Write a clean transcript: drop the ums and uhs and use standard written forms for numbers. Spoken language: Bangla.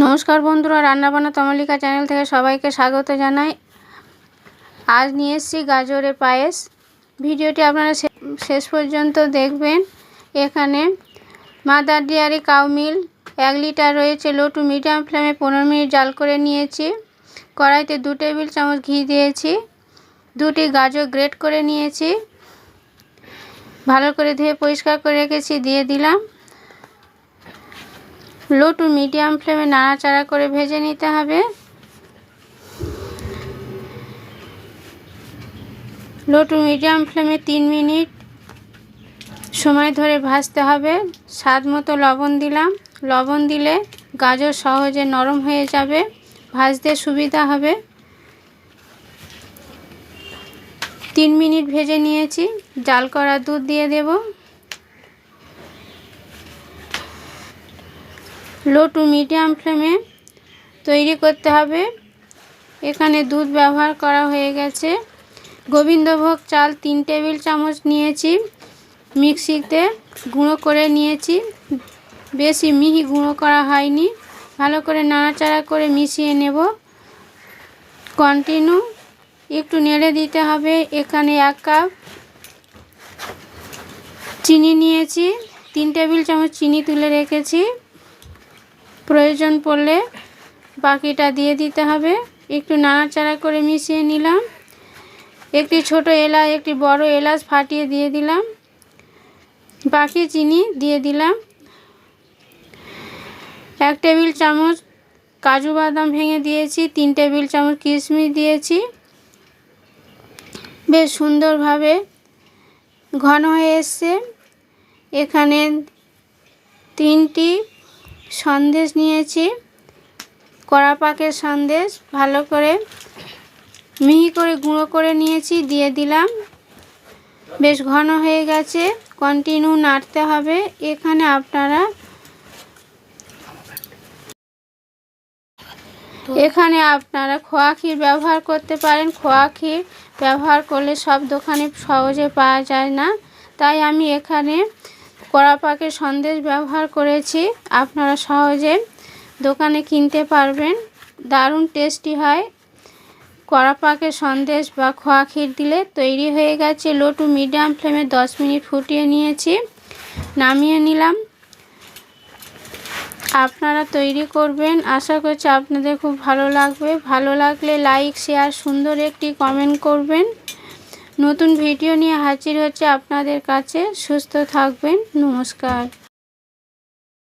নমস্কার বন্ধুরা, রান্নাবান্না তমালিকা চ্যানেল থেকে সবাইকে স্বাগত জানাই। আজ নিয়ে এসেছি গাজরের পায়েস। ভিডিওটি আপনারা শেষ পর্যন্ত দেখবেন। এখানে Mother Dairy cow milk 1 litre রয়েছে। লো টু মিডিয়াম ফ্লেমে 15 মিনিট জাল করে নিয়েছি। কড়াইতে 2 টেবিল চামচ ঘি দিয়েছি। 2টি গাজর গ্রেট করে নিয়েছি, ভালো করে ধুয়ে পরিষ্কার করে রেখেছি, দিয়ে দিলাম। লো টু মিডিয়াম ফ্লেমে নাড়াচাড়া করে ভেজে নিতে হবে। লো টু মিডিয়াম ফ্লেমে 3 মিনিট সময় ধরে ভাজতে হবে। স্বাদ মতো লবণ দিলাম। লবণ দিলে গাজর সহজে নরম হয়ে যাবে, ভাজতে সুবিধা হবে। 3 মিনিট ভেজে নিয়েছি। জাল করা দুধ দিয়ে দেব। লো টু মিডিয়াম ফ্লেমে তৈরি করতে হবে। এখানে দুধ ব্যবহার করা হয়ে গেছে। গোবিন্দভোগ চাল 3 টেবিল চামচ নিয়েছি, মিক্সিতে গুঁড়ো করে নিয়েছি। বেশি মিহি গুঁড়ো করা হয়নি। ভালো করে নাড়াচাড়া করে মিশিয়ে নেব। কন্টিনিউ একটু নেড়ে দিতে হবে। এখানে 1 কাপ চিনি নিয়েছি, 3 টেবিল চামচ চিনি তুলে রেখেছি। প্রয়োজন পড়লে বাকিটা দিয়ে দিতে হবে। একটু নাড়াচাড়া করে মিশিয়ে নিলাম। একটি ছোট এলাচ, একটি বড় এলাচ ফাটিয়ে দিয়ে দিলাম। বাকি চিনি দিয়ে দিলাম। 1 টেবিল চামচ কাজু বাদাম ভেঙে দিয়েছি। 3 টেবিল চামচ কিশমিশ দিয়েছি। বেশ সুন্দরভাবে ঘন হয়ে এসছে। এখানে 3টি সন্দেশ নিয়েছি, কড়া পাকের সন্দেশ, ভালো করে মিহি করে গুঁড়ো করে নিয়েছি, দিয়ে দিলাম। বেশ ঘন হয়ে গেছে। কন্টিনিউ নাড়তে হবে। এখানে আপনারা খোয়া ক্ষীর ব্যবহার করতে পারেন। খোয়া ক্ষীর ব্যবহার করলে সব দোকানে সহজে পাওয়া যায় না, তাই আমি এখানে কড়া পাকের সন্দেশ ব্যবহার করেছি। আপনারা সহজে দোকানে কিনতে পারবেন। দারুণ টেস্টি হয়। কড়া পাকের সন্দেশ বা খোয়া ক্ষীর দিলে তৈরি হয়ে গেছে। লো টু মিডিয়াম ফ্লেমে 10 মিনিট ফুটিয়ে নিয়েছি, নামিয়ে নিলাম। আপনারা তৈরি করবেন। আশা করছি আপনাদের খুব ভালো লাগবে। ভালো লাগলে লাইক, শেয়ার, সুন্দর একটি কমেন্ট করবেন। নতুন ভিডিও নিয়ে হাজির হচ্ছে আপনাদের কাছে। সুস্থ থাকবেন। নমস্কার।